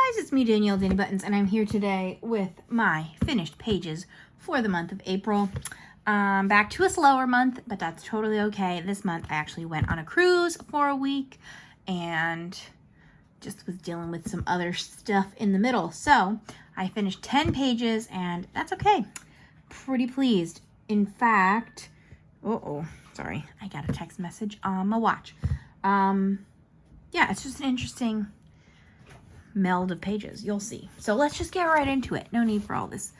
guys, it's me, Danielle Danibuttons, and I'm here today with my finished pages for the month of April. Back to a slower month, but that's totally okay. This month I actually went on a cruise for a week and just was dealing with some other stuff in the middle. So I finished 10 pages and that's okay. Pretty pleased. In fact, sorry, I got a text message on my watch. Yeah, it's just an interesting meld of pages. You'll see. So let's just get right into it. No need for all this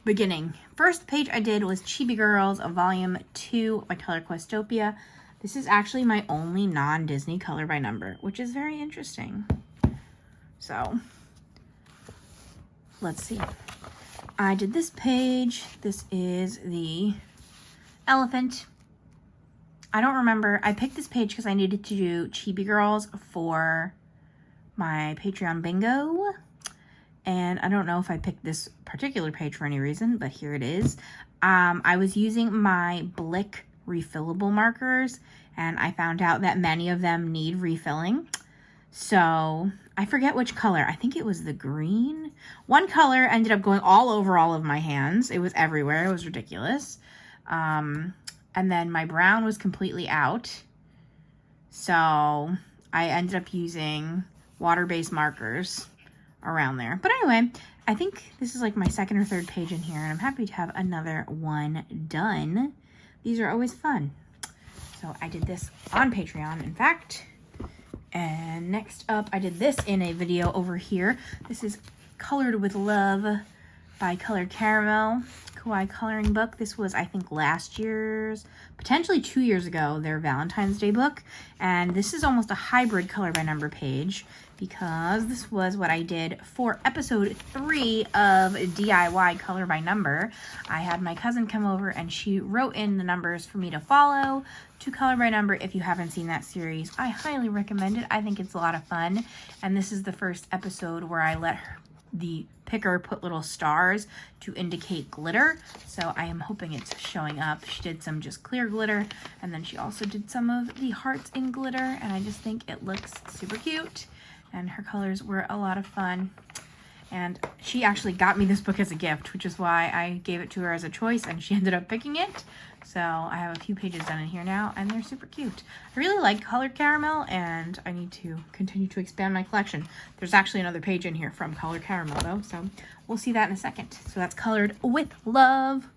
beginning. First page I did was Chibi Girls, Volume 2 by Color Questopia. This is actually my only non-Disney color by number, which is very interesting. So let's see. I did this page. This is the elephant. I don't remember. I picked this page because I needed to do Chibi Girls for my Patreon bingo. And I don't know if I picked this particular page for any reason, but here it is. I was using my Blick refillable markers, and I found out that many of them need refilling. So I forget which color. I think it was the green. One color ended up going all over all of my hands. It was everywhere. It was ridiculous. And then my brown was completely out. So I ended up using water-based markers around there. But anyway, I think this is like my second or third page in here, and I'm happy to have another one done. These are always fun. So I did this on Patreon, in fact. And next up, I did this in a video over here. This is Colored with Love by Colored Caramel. Kawaii coloring book. This was, I think, last year's, potentially 2 years ago, their Valentine's Day book. And this is almost a hybrid color by number page because this was what I did for episode 3 of DIY color by number. I had my cousin come over and she wrote in the numbers for me to follow to color by number. If you haven't seen that series, I highly recommend it. I think it's a lot of fun. And this is the first episode where I let the picker put little stars to indicate glitter, so I am hoping it's showing up. She did some just clear glitter, and then she also did some of the hearts in glitter, and I just think it looks super cute, and her colors were a lot of fun. And she actually got me this book as a gift, which is why I gave it to her as a choice, and she ended up picking it. So I have a few pages done in here now, and they're super cute. I really like Colored Caramel, and I need to continue to expand my collection. There's actually another page in here from Colored Caramel, though, so we'll see that in a second. So that's Colored with Love.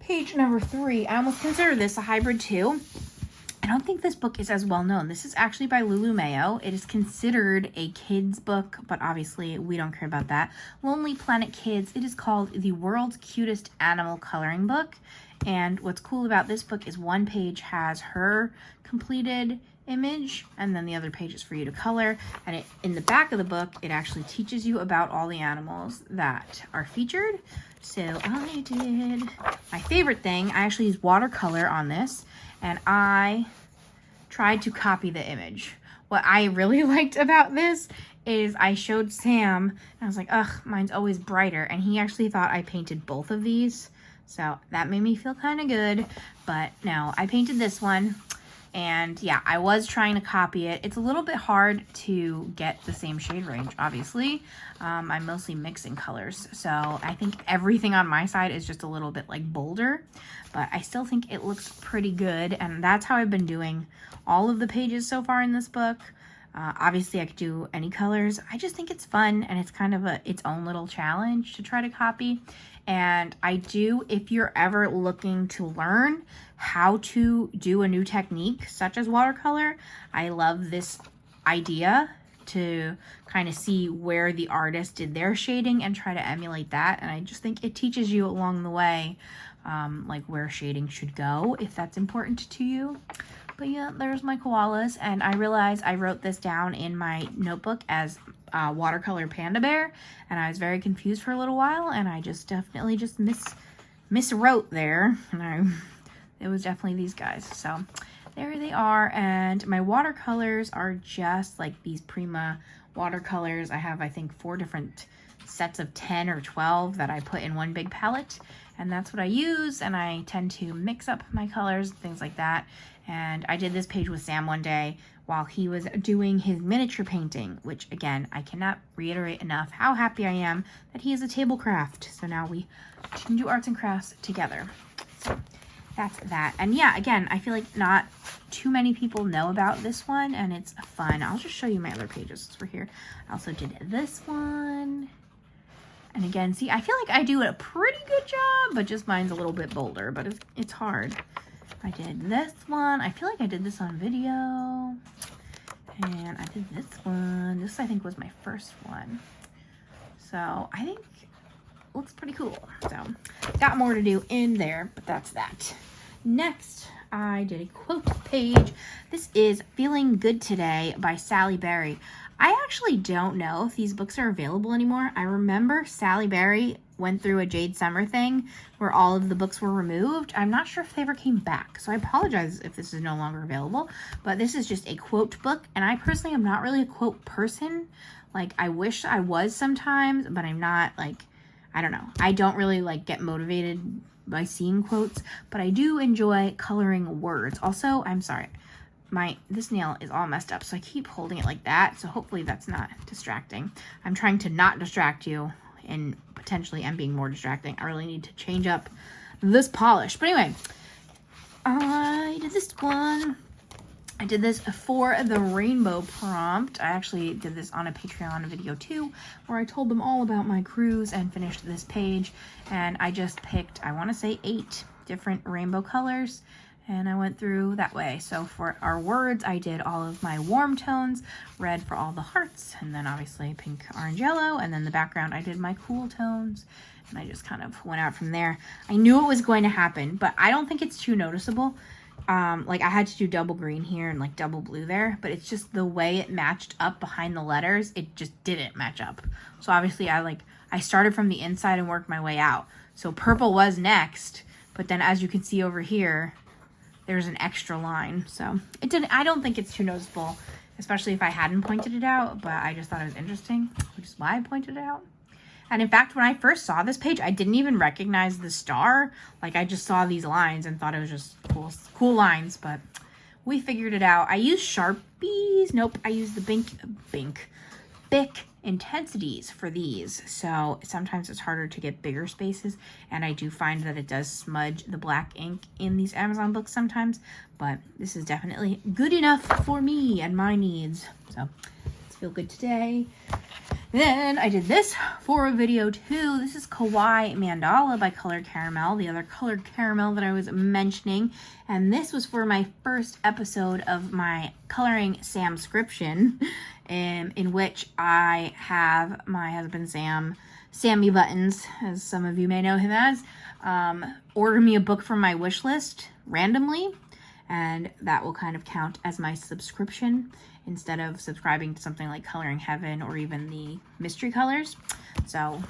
Page number 3. I almost consider this a hybrid, too. I don't think this book is as well known. This is actually by Lulu Mayo. It is considered a kid's book, but obviously we don't care about that. Lonely Planet Kids. It is called The World's Cutest Animal Coloring Book. And what's cool about this book is one page has her completed image, and then the other page is for you to color. And in the back of the book, it actually teaches you about all the animals that are featured. So I did my favorite thing. I actually used watercolor on this, and I tried to copy the image. What I really liked about this is I showed Sam, and I was like, ugh, mine's always brighter. And he actually thought I painted both of these. So that made me feel kind of good. But no, I painted this one. And yeah, I was trying to copy it. It's a little bit hard to get the same shade range, obviously. I'm mostly mixing colors. So I think everything on my side is just a little bit like bolder. But I still think it looks pretty good. And that's how I've been doing all of the pages so far in this book. Obviously, I could do any colors. I just think it's fun. And it's kind of its own little challenge to try to copy. And I do, if you're ever looking to learn how to do a new technique, such as watercolor, I love this idea to kind of see where the artist did their shading and try to emulate that. And I just think it teaches you along the way, like where shading should go, if that's important to you. But yeah, there's my koalas, and I realized I wrote this down in my notebook as watercolor panda bear, and I was very confused for a little while, and I just definitely just miswrote there, and it was definitely these guys. So there they are, and my watercolors are just like these Prima watercolors. I have, I think, 4 different sets of 10 or 12 that I put in one big palette, and that's what I use, and I tend to mix up my colors, things like that. And I did this page with Sam one day while he was doing his miniature painting, which again, I cannot reiterate enough how happy I am that he is a table craft. So now we can do arts and crafts together. So that's that. And yeah, again, I feel like not too many people know about this one, and it's fun. I'll just show you my other pages since we're here. I also did this one. And again, see, I feel like I do a pretty good job, but just mine's a little bit bolder, but it's hard. I did this one. I feel like I did this on video. And I did this one. This, I think, was my first one. So I think it looks pretty cool. So got more to do in there, but that's that. Next, I did a quote page. This is Feeling Good Today by Sally Berry. I actually don't know if these books are available anymore. I remember Sally Berry went through a Jade Summer thing where all of the books were removed. I'm not sure if they ever came back, so I apologize if this is no longer available, but this is just a quote book, and I personally am not really a quote person. Like, I wish I was sometimes, but I'm not. Like, I don't know. I don't really like get motivated by seeing quotes, but I do enjoy coloring words. Also, I'm sorry, this nail is all messed up, so I keep holding it like that, so hopefully that's not distracting. I'm trying to not distract you, and potentially am being more distracting. I really need to change up this polish. But anyway, I did this one. I did this for the rainbow prompt. I actually did this on a Patreon video too, where I told them all about my cruise and finished this page. And I just picked, I want to say 8 different rainbow colors, and I went through that way. So for our words, I did all of my warm tones, red for all the hearts, and then obviously pink, orange, yellow, and then the background I did my cool tones, and I just kind of went out from there. I knew it was going to happen, but I don't think it's too noticeable. Like, I had to do double green here and like double blue there, but it's just the way it matched up behind the letters, it just didn't match up. So obviously I started from the inside and worked my way out. So purple was next, but then as you can see over here, there's an extra line. So I don't think it's too noticeable, especially if I hadn't pointed it out, but I just thought it was interesting, which is why I pointed it out. And in fact, when I first saw this page, I didn't even recognize the star. Like, I just saw these lines and thought it was just cool lines, but we figured it out. I used Sharpies. Nope, I used the Bic intensities for these. So sometimes it's harder to get bigger spaces, and I do find that it does smudge the black ink in these Amazon books sometimes, but this is definitely good enough for me and my needs. So let's feel good today. Then I did this for a video too. This is Kawaii Mandala by Colored Caramel, the other Colored Caramel that I was mentioning. And this was for my first episode of my Coloring Samscription, in which I have my husband Sam, Sammy Buttons, as some of you may know him as, order me a book from my wish list randomly, and that will kind of count as my subscription instead of subscribing to something like Coloring Heaven or even the mystery colors. So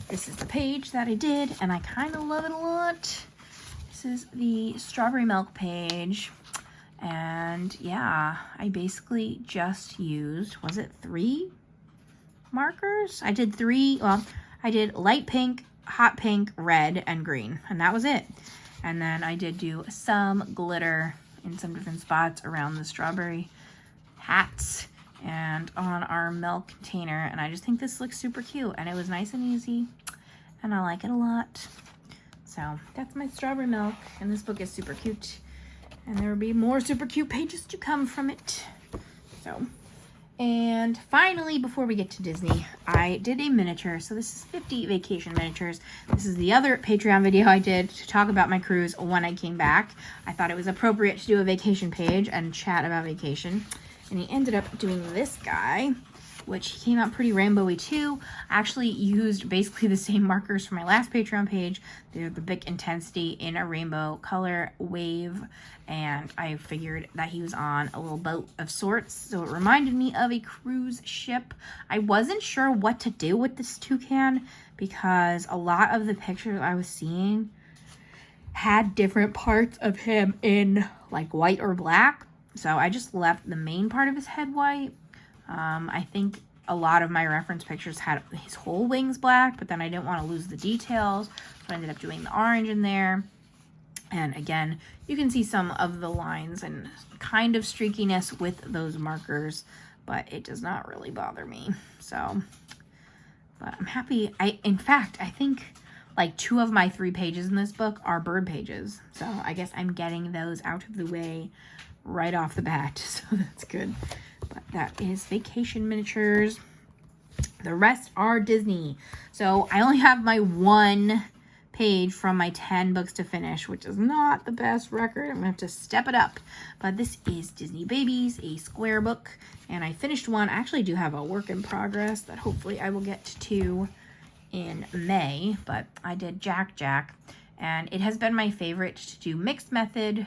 this is the page that I did, and I kind of love it a lot. This is the strawberry milk page, and yeah, I basically just used, was it 3 markers? I did 3, well, I did light pink, hot pink, red, and green, and that was it. And then I did do some glitter in some different spots around the strawberry hats and on our milk container, and I just think this looks super cute, and it was nice and easy, and I like it a lot. So that's my strawberry milk, and this book is super cute, and there will be more super cute pages to come from it. So, and finally, before we get to Disney, I did a miniature. So this is 50 vacation miniatures. This is the other Patreon video I did to talk about my cruise when I came back. I thought it was appropriate to do a vacation page and chat about vacation. And he ended up doing this guy, which came out pretty rainbowy too. I actually used basically the same markers for my last Patreon page. They're the Bic Intensity in a rainbow color wave, and I figured that he was on a little boat of sorts, so it reminded me of a cruise ship. I wasn't sure what to do with this toucan because a lot of the pictures I was seeing had different parts of him in like white or black, so I just left the main part of his head white. I think a lot of my reference pictures had his whole wings black, but then I didn't want to lose the details, so I ended up doing the orange in there. And again, you can see some of the lines and kind of streakiness with those markers, but it does not really bother me. So, but I'm happy. In fact, I think like 2 of my 3 pages in this book are bird pages. So I guess I'm getting those out of the way right off the bat. So that's good. But that is Vacation Miniatures. The rest are Disney. So I only have my 1 page from my 10 books to finish, which is not the best record. I'm gonna have to step it up. But this is Disney Babies, a square book, and I finished one. I actually do have a work in progress that hopefully I will get to in May, but I did Jack Jack, and it has been my favorite to do mixed method.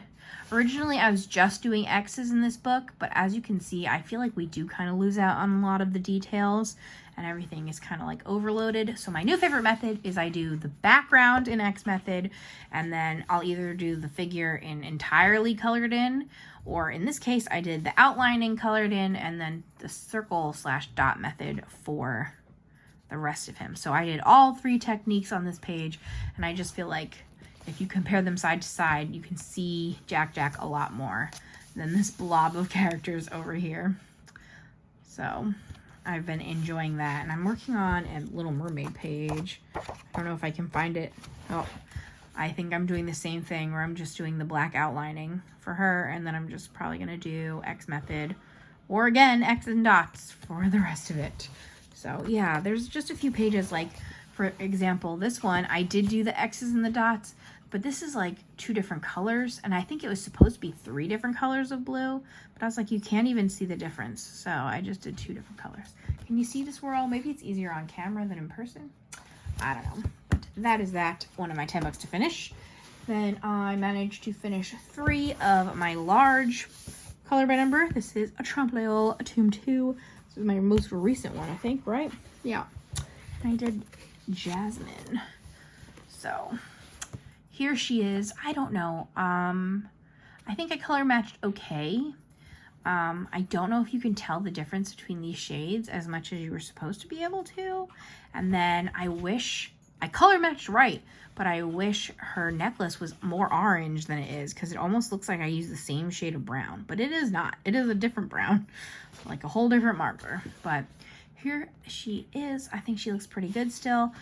Originally I was just doing X's in this book, but as you can see, I feel like we do kind of lose out on a lot of the details, and everything is kind of like overloaded. So my new favorite method is I do the background in X method, and then I'll either do the figure in entirely colored in, or in this case I did the outlining colored in, and then the circle/dot method for the rest of him. So I did all 3 techniques on this page, and I just feel like if you compare them side to side, you can see Jack Jack a lot more than this blob of characters over here. So I've been enjoying that, and I'm working on a Little Mermaid page. I don't know if I can find it. Oh, I think I'm doing the same thing where I'm just doing the black outlining for her, and then I'm just probably gonna do X method, or again, X and dots for the rest of it. So yeah, there's just a few pages, like for example, this one, I did do the X's and the dots, but this is like 2 different colors, and I think it was supposed to be 3 different colors of blue, but I was like, you can't even see the difference. So I just did 2 different colors. Can you see the swirl? Maybe it's easier on camera than in person. I don't know, but that is that, one of my 10 books to finish. Then I managed to finish 3 of my large color by number. This is a Trompe-l'oeil Tomb 2. This is my most recent one, I think, right? Yeah. I did Jasmine. So here she is. I don't know. I think I color matched okay. I don't know if you can tell the difference between these shades as much as you were supposed to be able to. And then I wish I color matched right, but I wish her necklace was more orange than it is, because it almost looks like I used the same shade of brown, but it is not. It is a different brown, like a whole different marker. But here she is. I think she looks pretty good still.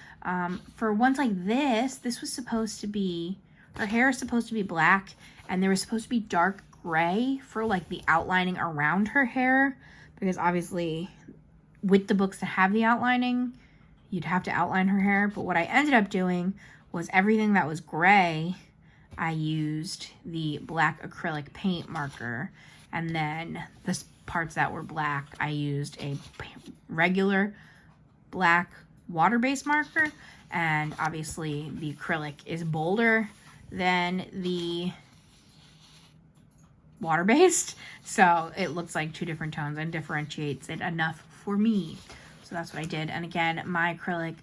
For ones like this was supposed to be, her hair is supposed to be black, and there was supposed to be dark gray for like the outlining around her hair, because obviously with the books that have the outlining, you'd have to outline her hair. But what I ended up doing was everything that was gray, I used the black acrylic paint marker, and then the parts that were black, I used a regular black water-based marker, and obviously the acrylic is bolder than the water-based, so it looks like 2 different tones and differentiates it enough for me. So that's what I did. And again, my acrylic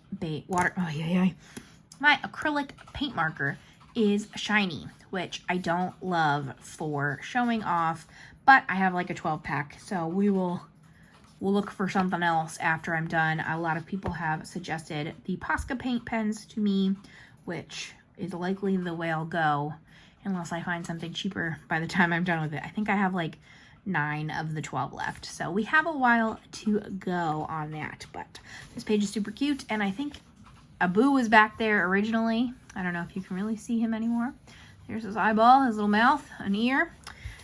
my acrylic paint marker is shiny, which I don't love for showing off, but I have like a 12-pack, so we'll look for something else after I'm done. A lot of people have suggested the Posca paint pens to me, which is likely the way I'll go unless I find something cheaper by the time I'm done with it. I think I have like 9 of the 12 left, so we have a while to go on that. But this page is super cute, and I think Abu was back there originally. I don't know if you can really see him anymore. Here's his eyeball, his little mouth, an ear,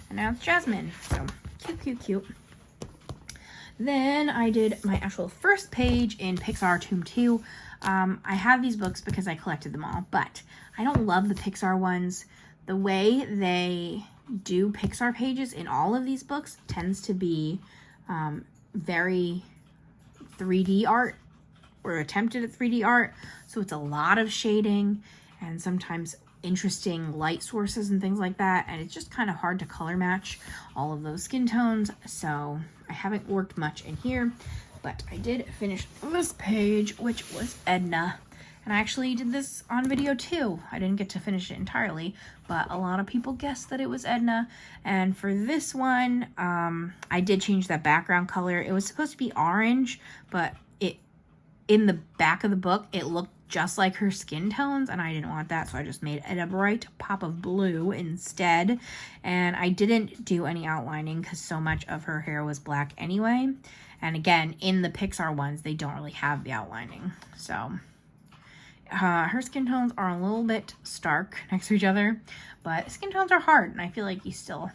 and now it's Jasmine. So cute, cute, cute. Then I did my actual first page in Pixar Tomb 2. I have these books because I collected them all, but I don't love the Pixar ones. The way they do Pixar pages in all of these books tends to be very 3D art, or attempted at 3D art. So it's a lot of shading and sometimes interesting light sources and things like that. And it's just kind of hard to color match all of those skin tones. So I haven't worked much in here, but I did finish this page, which was Edna. And I actually did this on video too. I didn't get to finish it entirely, but a lot of people guessed that it was Edna. And for this one, I did change that background color. It was supposed to be orange, but in the back of the book, it looked just like her skin tones, and I didn't want that, so I just made it a bright pop of blue instead. And I didn't do any outlining because so much of her hair was black anyway. And again, in the Pixar ones, they don't really have the outlining. So her skin tones are a little bit stark next to each other, but skin tones are hard, and I feel like you still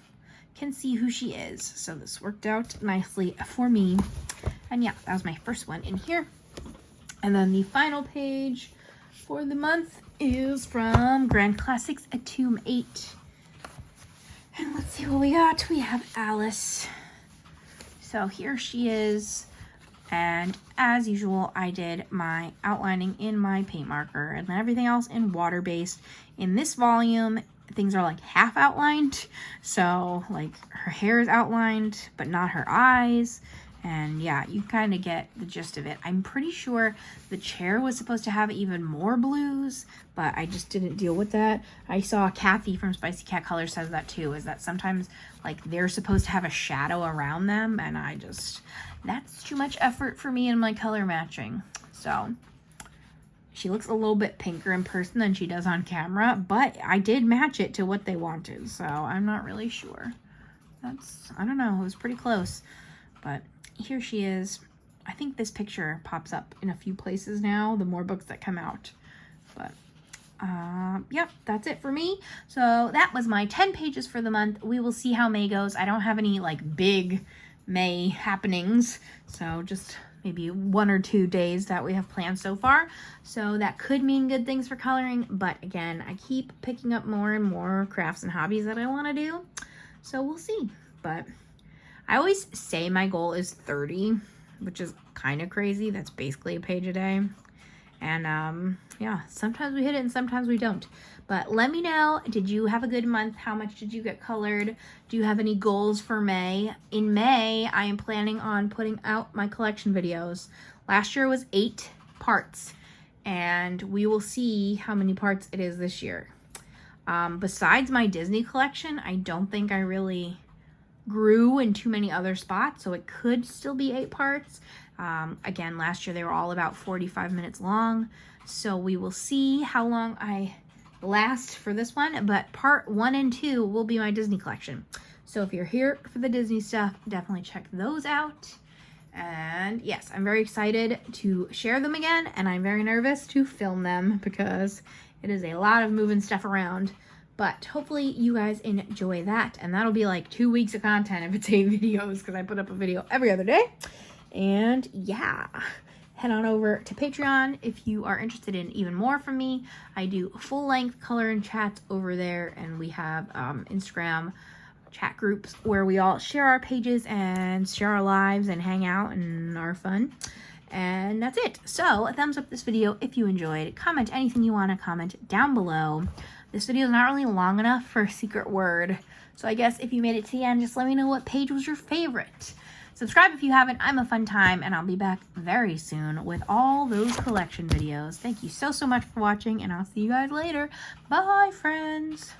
can see who she is. So this worked out nicely for me. And yeah, that was my first one in here. And then the final page for the month is from Grand Classics Tomb 8. And let's see what we got. We have Alice. So here she is. And as usual, I did my outlining in my paint marker and then everything else in water-based. In this volume, things are like half outlined. So like her hair is outlined, but not her eyes. And yeah, you kind of get the gist of it. I'm pretty sure the chair was supposed to have even more blues, but I just didn't deal with that. I saw Kathy from Spicy Cat Colors says that too, is that sometimes like they're supposed to have a shadow around them, and that's too much effort for me in my color matching. So she looks a little bit pinker in person than she does on camera, but I did match it to what they wanted, so I'm not really sure. I don't know, it was pretty close, but here she is. I think this picture pops up in a few places now, the more books that come out. But yep, that's it for me. So that was my 10 pages for the month. We will see how May goes. I don't have any like big May happenings, so just maybe 1 or 2 days that we have planned so far. So that could mean good things for coloring, but again, I keep picking up more and more crafts and hobbies that I want to do. So we'll see. But I always say my goal is 30, which is kind of crazy. That's basically a page a day. And yeah, sometimes we hit it and sometimes we don't. But let me know, did you have a good month? How much did you get colored? Do you have any goals for May? In May, I am planning on putting out my collection videos. Last year was 8 parts, and we will see how many parts it is this year. Besides my Disney collection, I don't think I really grew in too many other spots, so it could still be 8 parts. Again, last year they were all about 45 minutes long, so we will see how long I last for this one, but part 1 and 2 will be my Disney collection. So if you're here for the Disney stuff, definitely check those out. And yes, I'm very excited to share them again, and I'm very nervous to film them because it is a lot of moving stuff around. But hopefully you guys enjoy that. And that'll be like 2 weeks of content if it's 8 videos, because I put up a video every other day. And yeah, head on over to Patreon if you are interested in even more from me. I do full-length color and chats over there. And we have Instagram chat groups where we all share our pages and share our lives and hang out and are fun. And that's it. So thumbs up this video if you enjoyed. Comment anything you want to comment down below. This video is not really long enough for a secret word. So I guess if you made it to the end, just let me know what page was your favorite. Subscribe if you haven't. I'm a fun time, and I'll be back very soon with all those collection videos. Thank you so much for watching, and I'll see you guys later. Bye, friends.